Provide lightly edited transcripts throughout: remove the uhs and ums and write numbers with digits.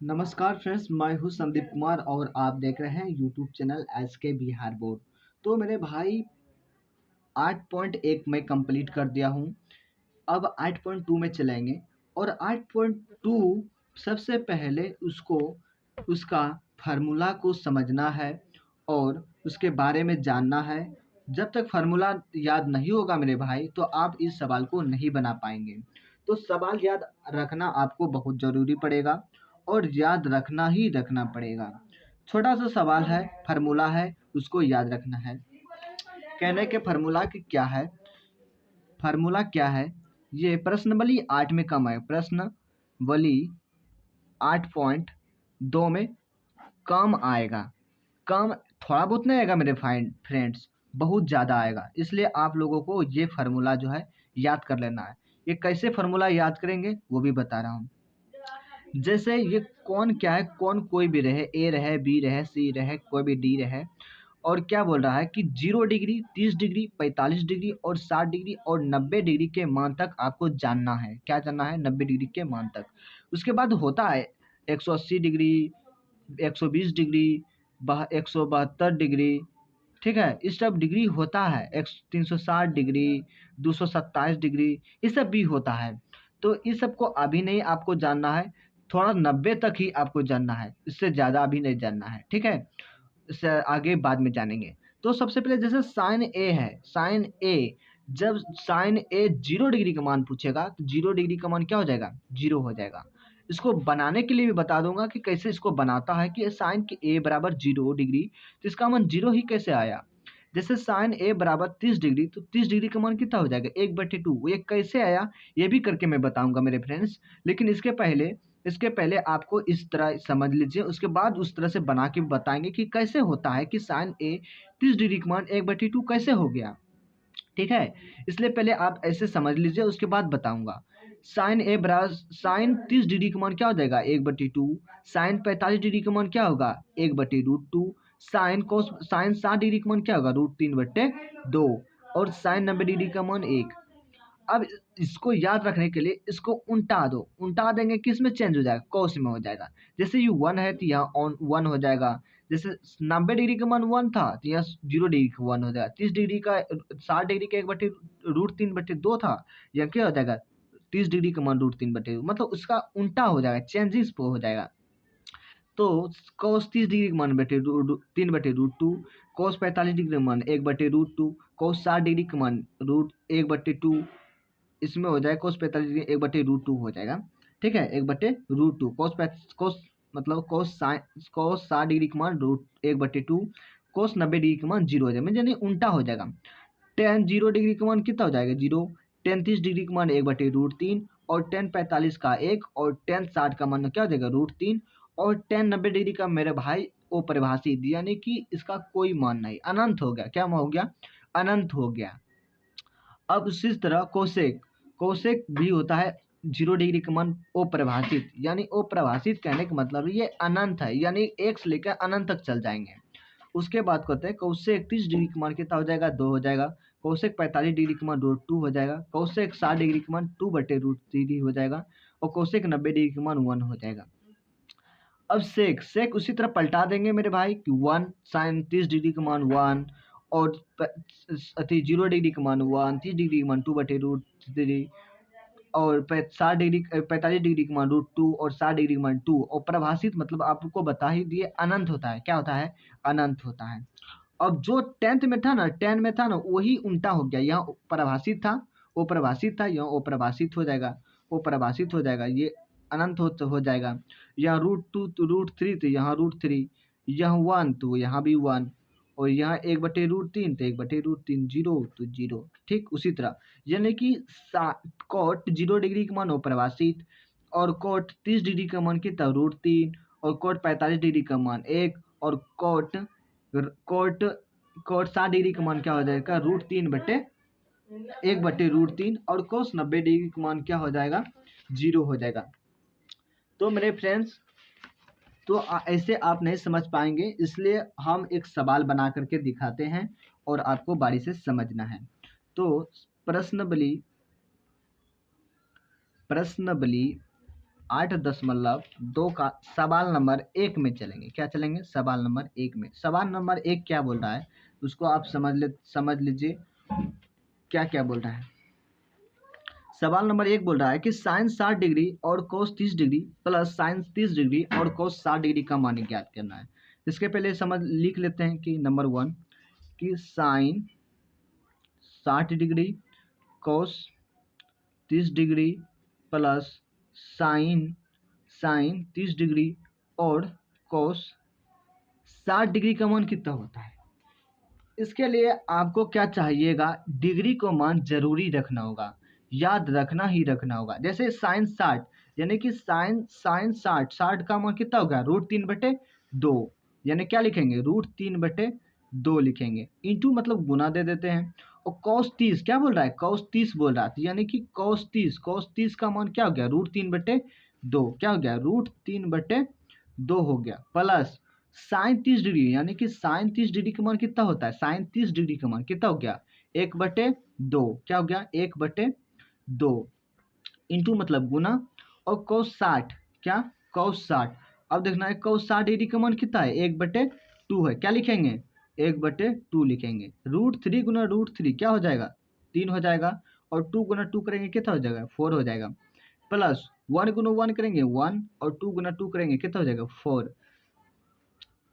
नमस्कार फ्रेंड्स, मैं हूं संदीप कुमार और आप देख रहे हैं यूट्यूब चैनल एस के बिहार बोर्ड। तो मेरे भाई 8.1 मैं कंप्लीट कर दिया हूं। अब 8.2 में चलेंगे और 8.2 सबसे पहले उसको उसका फार्मूला को समझना है और उसके बारे में जानना है। जब तक फार्मूला याद नहीं होगा मेरे भाई तो आप इस सवाल को नहीं बना पाएंगे। तो सवाल याद रखना आपको बहुत ज़रूरी पड़ेगा और याद रखना ही रखना पड़ेगा। छोटा सा सवाल है, फार्मूला है, उसको याद रखना है। कहने के फार्मूला की क्या है, फार्मूला क्या है, ये प्रश्नावली 8 में कम है। प्रश्नावली 8.2 में कम आएगा। कम थोड़ा बहुत नहीं आएगा मेरे फ्रेंड्स, बहुत ज़्यादा आएगा। इसलिए आप लोगों को ये फार्मूला जो है याद कर लेना है। ये कैसे फार्मूला याद करेंगे वो भी बता रहा हूँ। जैसे ये कौन क्या है, कौन कोई भी रहे, ए रहे, बी रहे, सी रहे, कोई भी डी रहे, और क्या बोल रहा है कि 0 डिग्री, 30 डिग्री, 45 डिग्री और 60 डिग्री और 90 डिग्री के मान तक आपको जानना है। क्या जानना है? 90 डिग्री के मान तक। उसके बाद होता है 180 डिग्री, 120 डिग्री, 172 डिग्री। ठीक है, इस सब डिग्री होता है। 360 डिग्री, 227 डिग्री, ये सब भी होता है। तो इस सब को अभी नहीं आपको जानना है, थोड़ा 90 तक ही आपको जानना है, इससे ज़्यादा अभी नहीं जानना है। ठीक है, इससे आगे बाद में जानेंगे। तो सबसे पहले जैसे साइन ए है, साइन ए, जब साइन ए 0 डिग्री का मान पूछेगा तो 0 डिग्री का मान क्या हो जाएगा? 0 हो जाएगा। इसको बनाने के लिए भी बता दूंगा कि कैसे इसको बनाता है कि साइन के ए बराबर 0 डिग्री, तो इसका मान 0 ही कैसे आया। जैसे साइन ए बराबर 30 डिग्री, तो 30 डिग्री का मान कितना हो जाएगा? 1/2। ये कैसे आया ये भी करके मैं बताऊंगा मेरे फ्रेंड्स। लेकिन इसके पहले आपको इस तरह समझ लीजिए, उसके बाद उस तरह से बना के बताएंगे कि कैसे होता है कि साइन ए 30 डिग्री का मान 1/2 कैसे हो गया। ठीक है, इसलिए पहले आप ऐसे समझ लीजिए, उसके बाद बताऊंगा। साइन 30 डिग्री का मान क्या हो जाएगा? 1/2। साइन 45 डिग्री का मान क्या होगा? 1/√2। साइन 60 डिग्री का मान क्या होगा? √3/2। और साइन 90 डिग्री का मान 1। अब इसको याद रखने के लिए इसको उल्टा दो, उल्टा देंगे किस में चेंज हो जाएगा? कॉस में हो जाएगा। जैसे ये 1 है तो यहाँ ऑन 1 हो जाएगा। जैसे 90 डिग्री का मान 1 था तो यहाँ 0 डिग्री का 1 हो जाएगा। 30 डिग्री का 60 डिग्री का 1/√3/2 था, यह क्या हो जाएगा? 30 डिग्री का मान √3/2, मतलब उसका उल्टा हो जाएगा, चेंजेस हो जाएगा। तो cos 30 डिग्री का मान 3/√2, cos 45 डिग्री का मान 1/√2, cos 60 डिग्री का मान √1/2, इसमें हो जाएगा cos 45 डिग्री 1/√2 हो जाएगा। ठीक है, 1/√2 cos मतलब cos 60 डिग्री का मान √1/2, cos 90 डिग्री का मान 0 हो जाएगा, यानी उल्टा हो जाएगा। tan 0 डिग्री का मान कितना हो जाएगा? 0। tan 30 डिग्री का मान 1/√3 और tan 45 का 1 और tan 60 का मान क्या हो जाएगा? √3 और tan 90 डिग्री का मेरे भाई अपरिभाषित, यानी कि इसका कोई मान नहीं, अनंत हो गया। क्या हो गया? अनंत हो गया। अब उसी तरह कोसेक, कोसेक भी होता है 0 डिग्री का मान अपरिभाषित, यानी अपरिभाषित कहने का मतलब ये अनंत है, यानी 1 से लेकर अनंत तक चल जाएंगे। उसके बाद कहते हैं कोसेक 30 डिग्री का मान कितना हो जाएगा? 2 हो जाएगा। कोसेक 45 डिग्री का मान √2 हो जाएगा। कोसेक 60 डिग्री का मान 2/√3 हो जाएगा और कोसेक 90 डिग्री का मान 1 हो जाएगा। अब सेक, सेक उसी तरह पलटा देंगे मेरे भाई कि 1, साइन 30 डिग्री का मान 1 और 0 डिग्री का मान 1, 30 डिग्री का मान 2/√3 और 60 डिग्री 45 डिग्री का मान √2 और 60 डिग्री का मान 2। और प्रभाषित मतलब आपको बता ही दिए, अनंत होता है। क्या होता है? अनंत होता है। अब जो 10th में था ना, 10 में था ना, वही उल्टा हो गया। यहाँ प्रभाषित था, वो प्रभाषित था, यहाँ वो प्रभाषित हो जाएगा, वो प्रभाषित हो जाएगा, ये अनंत हो जाएगा। यहाँ √2 तो √3 तो यहाँ √3, यहाँ 1 तो यहाँ भी 1 और यहाँ 1/√3 तो 1/√3, 0 तो 0। ठीक उसी तरह, यानी कि कॉट 0 डिग्री का मान प्रभाषित और कॉट 30 डिग्री का मान कितना? √3 और कॉट 45 डिग्री का मान 1 और कॉट कोट कोट 60 डिग्री का मान क्या हो जाएगा? √1/√3 और कोस 90 डिग्री का मान क्या हो जाएगा? 0 हो जाएगा। तो मेरे फ्रेंड्स, तो ऐसे आप नहीं समझ पाएंगे, इसलिए हम एक सवाल बना करके दिखाते हैं और आपको बारी से समझना है। तो प्रश्नावली प्रश्नावली 8.2 का सवाल नंबर 1 में चलेंगे। क्या चलेंगे? सवाल नंबर 1 में। सवाल नंबर 1 क्या बोल रहा है उसको आप समझ लीजिए क्या क्या बोल रहा है। सवाल नंबर 1 बोल रहा है कि साइन 60 डिग्री और कोस 30 डिग्री प्लस साइन 30 डिग्री और कोस 60 डिग्री का मान ज्ञात करना है। इसके पहले लिख लेते हैं कि नंबर 1 कि sine 60 degree cos 30 degree plus sine 30 degree और कोस 60 डिग्री का मान कितना होता है। इसके लिए आपको क्या चाहिएगा, डिग्री को मान जरूरी रखना होगा, याद रखना ही रखना होगा। जैसे साइन 60 यानी कि साइन 60 का मान कितना होगा, √3/2 यानी क्या लिखेंगे, √3/2 लिखेंगे। इंटू मतलब गुना दे देते हैं। और cos 30 क्या बोल रहा है, cos 30 बोल रहा था यानी कि cos 30 का मान क्या हो गया, √3/2 क्या हो गया, √3/2 हो गया। प्लस साइन 30 डिग्री यानी कि साइन 30 डिग्री का मान कितना होता है, साइन 30 डिग्री का मान कितना हो गया, 1/2 क्या हो गया, 1/2 इंटू मतलब गुना। और cos 60 क्या, cos 60 अब देखना है cos 60 डिग्री का मान कितना है, 1/2 है। क्या लिखेंगे, 1/2 लिखेंगे। √3 गुना √3 क्या हो जाएगा, 3 हो जाएगा। और 2 गुना 2 करेंगे कितना हो जाएगा, 4 हो जाएगा। प्लस 1 गुना 1 करेंगे 1 और 2 गुना 2 करेंगे कितना हो जाएगा, 4।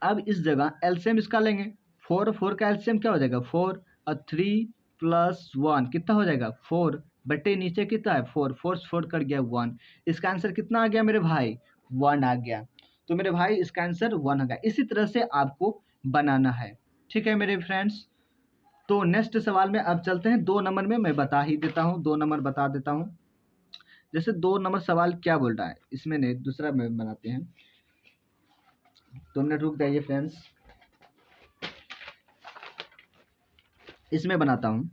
अब इस जगह एलसीएम इसका लेंगे, 4 का एलसीएम क्या हो जाएगा, 4 और 3 + 1 कितना हो जाएगा, 4 बटे नीचे कितना है, 4 4 कट गया 1। इसका आंसर कितना आ गया मेरे भाई, 1 आ गया। तो मेरे भाई इसका आंसर 1 आ गया। इसी तरह से आपको बनाना है, ठीक है मेरे फ्रेंड्स। तो नेक्स्ट सवाल में अब चलते हैं। 2 नंबर में मैं बता ही देता हूँ, 2 नंबर बता देता हूँ। जैसे 2 नंबर सवाल क्या बोल रहा है, इसमें नहीं दूसरा में बनाते हैं। 2 मिनट रुक जाइए फ्रेंड्स, इसमें बनाता हूँ।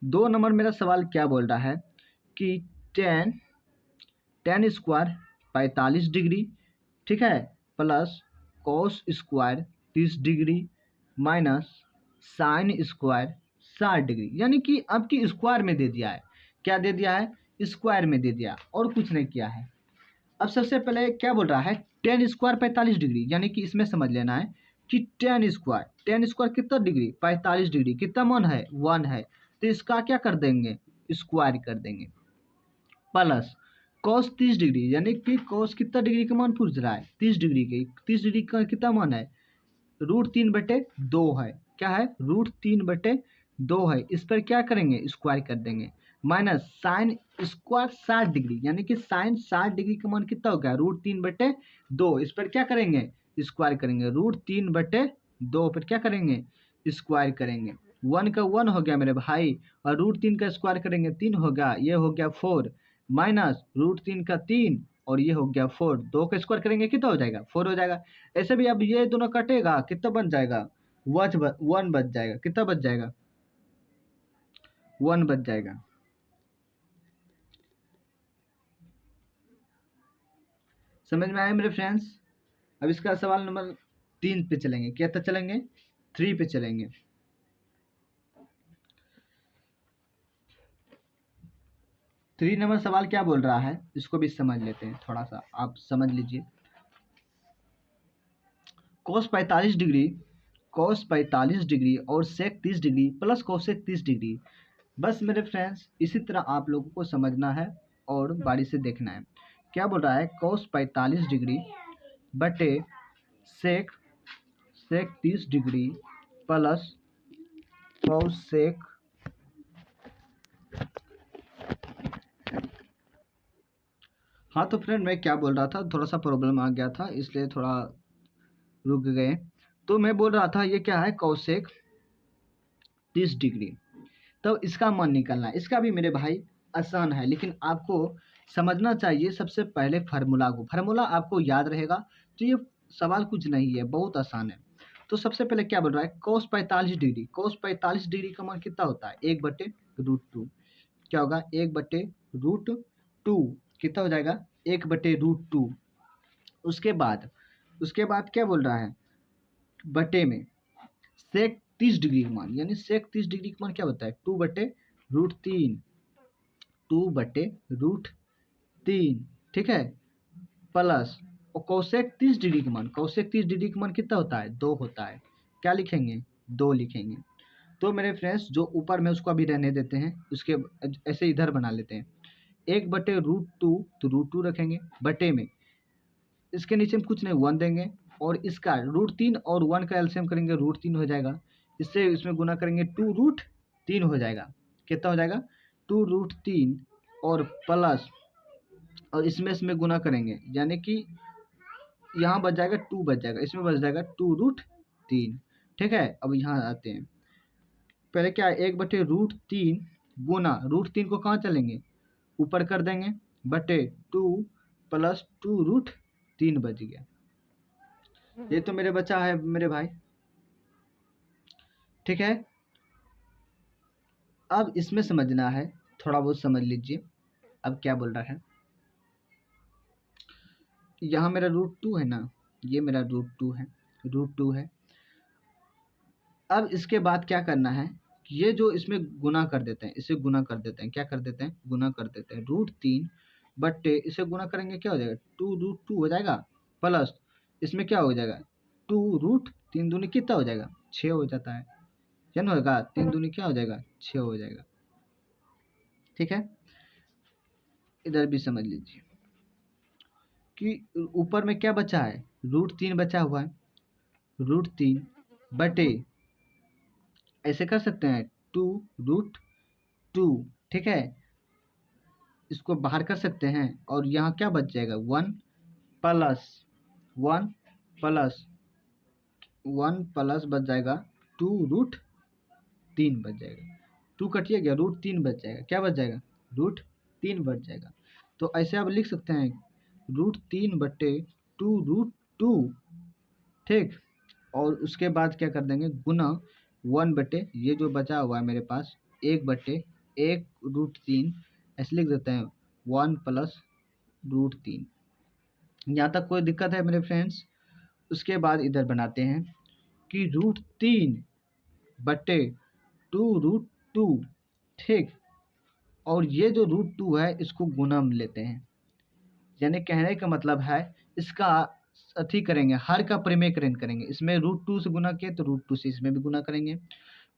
2 नंबर मेरा सवाल क्या बोल रहा है कि tan स्क्वायर 45 डिग्री, ठीक है, plus cos square 30 degree minus sine square 60 degree, यानी कि आपकी स्क्वायर में दे दिया है। क्या दे दिया है, स्क्वायर में दे दिया और कुछ नहीं किया है। अब सबसे पहले क्या बोल रहा है, tan स्क्वायर 45 डिग्री, यानी कि इसमें समझ लेना है कि tan स्क्वायर कितना डिग्री, 45 डिग्री, कितना मान है, 1 है। तो इसका क्या कर देंगे, स्क्वायर कर देंगे। प्लस cos 30 डिग्री, यानी कि cos कितना डिग्री का मान पूछ रहा है, 30 डिग्री के, 30 डिग्री का कितना मान है, √3/2 है। क्या है, √3/2 है। इस पर क्या करेंगे, स्क्वायर कर देंगे। माइनस साइन स्क्वायर 60 डिग्री, यानी कि साइन 60 डिग्री का मान कितना होगा, √3/2। इस पर क्या करेंगे, स्क्वायर करेंगे। √3/2 पर क्या करेंगे, स्क्वायर करेंगे। 1 का 1 हो गया मेरे भाई, और √3 का स्क्वायर करेंगे 3 होगा, ये हो गया 4 माइनस √3 का 3 और ये हो गया 4। 2 का स्क्वायर करेंगे कितना हो जाएगा, 4 हो जाएगा। ऐसे भी अब ये दोनों कटेगा, कितना बन जाएगा, 1 बच जाएगा। कितना बच जाएगा, 1 बच जाएगा। समझ में आया मेरे फ्रेंड्स। अब इसका सवाल नंबर 3 पे चलेंगे। क्या तक चलेंगे, 3 पे चलेंगे। थ्री नंबर सवाल क्या बोल रहा है, इसको भी समझ लेते हैं, थोड़ा सा आप समझ लीजिए। cos 45 डिग्री और sec 30 degree plus cosec 30 degree. बस मेरे फ्रेंड्स इसी तरह आप लोगों को समझना है और बारी से देखना है। क्या बोल रहा है, cos 45 डिग्री बटे sec 30 डिग्री प्लस cosec, हाँ तो फ्रेंड मैं क्या बोल रहा था, थोड़ा सा प्रॉब्लम आ गया था इसलिए थोड़ा रुक गए। तो मैं बोल रहा था ये क्या है, cosec 30 डिग्री। तो इसका मान निकालना है। इसका भी मेरे भाई आसान है, लेकिन आपको समझना चाहिए सबसे पहले फार्मूला को। फार्मूला आपको याद रहेगा तो ये सवाल कुछ नहीं है, बहुत आसान है। तो सबसे पहले क्या बोल रहा है, cos 45 डिग्री, cos 45 डिग्री का मान कितना होता है, 1/√2। क्या होगा, 1/√2 कितना हो जाएगा, 1/√2। उसके बाद क्या बोल रहा है, बटे में सेक 30 डिग्री का मान, यानी सेक 30 डिग्री का मान क्या होता है, 2/√3, 2/√3, ठीक है। प्लस और कोसेक 30 डिग्री का मान, कोसेक 30 डिग्री का मान कितना होता है, 2 होता है। क्या लिखेंगे, 2 लिखेंगे। तो मेरे फ्रेंड्स जो ऊपर में उसको अभी रहने देते हैं, उसके ऐसे इधर बना लेते हैं 1/√2, तो √2 रखेंगे बटे में, इसके नीचे में कुछ नहीं 1 देंगे, और इसका √3 और 1 का एलसीएम करेंगे √3 हो जाएगा, इससे इसमें गुना करेंगे 2√3 हो जाएगा। कितना हो जाएगा, 2√3 और प्लस, और इसमें गुना करेंगे, यानी कि यहाँ बच जाएगा 2 बच जाएगा, इसमें बच जाएगा 2√3। ठीक है, अब यहाँ आते हैं, पहले क्या 1/√3 गुना √3 को कहाँ चलेंगे, ऊपर कर देंगे, बटे 2 प्लस 2√3 बच गया। ये तो मेरे बचा है मेरे भाई। ठीक है, अब इसमें समझना है, थोड़ा बहुत समझ लीजिए। अब क्या बोल रहा है, यहाँ मेरा √2 है ना, ये मेरा √2 है, √2 है। अब इसके बाद क्या करना है, ये जो इसमें गुना कर देते हैं, इसे गुना कर देते हैं, क्या कर देते हैं, गुना कर देते हैं, √3 बट्टे इसे गुना करेंगे क्या हो जाएगा, 2√2 हो जाएगा, प्लस इसमें क्या हो जाएगा, 2√3 दूनी कितना हो जाएगा, 6 हो जाता है, क्या ना होगा, 3 दूनी क्या हो जाएगा, 6 हो जाएगा। ठीक है, इधर भी समझ लीजिए कि ऊपर में क्या बचा है, √3 बचा हुआ है, √3 बटे ऐसे कर सकते हैं 2√2। ठीक है, इसको बाहर कर सकते हैं, और यहाँ क्या बच जाएगा, 1 प्लस 1 प्लस 1 प्लस बच जाएगा 2√3 बच जाएगा, 2 कटिए गया, √3 बच जाएगा, क्या बच जाएगा, √3 बच जाएगा। तो ऐसे आप लिख सकते हैं √3 बटे 2√2। ठीक, और उसके बाद क्या कर देंगे, गुना 1 बटे ये जो बचा हुआ है मेरे पास 1/1√3, ऐसे लिख देते हैं 1 प्लस √3। यहाँ तक कोई दिक्कत है मेरे फ्रेंड्स। उसके बाद इधर बनाते हैं कि √3 बटे 2√2। ठीक, और ये जो √2 है इसको गुना में लेते हैं, यानी कहने का मतलब है इसका अथी करेंगे, हर का परिमेयकरण करेंगे, इसमें √2 से गुना किए तो √2 से इसमें भी गुना करेंगे,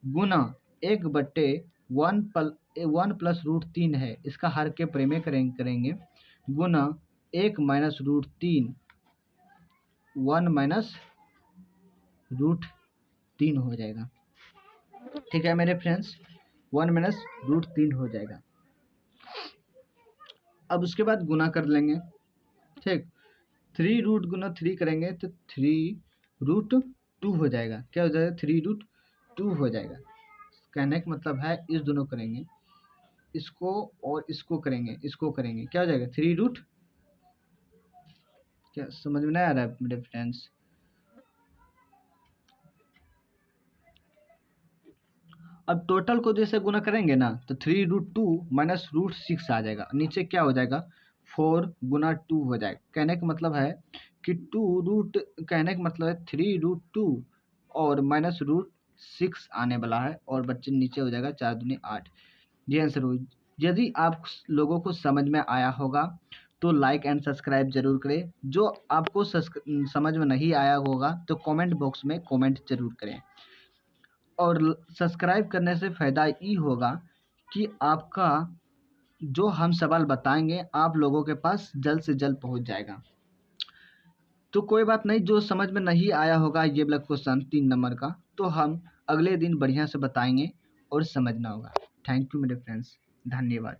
गुना 1/1 प्लस √3 है, इसका हर के परिमेयकरण करेंगे, गुना 1 माइनस √3, 1 माइनस √3 हो जाएगा। ठीक है मेरे फ्रेंड्स, 1 माइनस √3 हो जाएगा। अब उसके बाद गुना कर लेंगे। ठीक, 3 रूट गुना 3 करेंगे तो 3√2 हो जाएगा, क्या हो जाएगा, 3√2 हो जाएगा। कहने का मतलब है इस दोनों करेंगे, इसको और इसको करेंगे, इसको करेंगे, क्या हो जाएगा, 3 क्या समझ में नहीं आ रहा है मेरे फ्रेंड्स। अब टोटल को जैसे गुना करेंगे ना तो 3√2 माइनस √6 आ जाएगा, नीचे क्या हो जाएगा, 4 गुना 2 हो जाएगा। कहने का मतलब है कि कहने का मतलब है 3√2 और माइनस √6 आने वाला है, और बच्चे नीचे हो जाएगा 4 दूनी 8। ये आंसर हो। यदि आप लोगों को समझ में आया होगा तो लाइक एंड सब्सक्राइब जरूर करें, जो आपको समझ में नहीं आया होगा तो कमेंट बॉक्स में कमेंट जरूर करें। और सब्सक्राइब करने से फ़ायदा ये होगा कि आपका जो हम सवाल बताएंगे आप लोगों के पास जल्द से जल्द पहुंच जाएगा। तो कोई बात नहीं, जो समझ में नहीं आया होगा ये वाला क्वेश्चन 3 नंबर का, तो हम अगले दिन बढ़िया से बताएंगे और समझना होगा। थैंक यू मेरे फ्रेंड्स, धन्यवाद।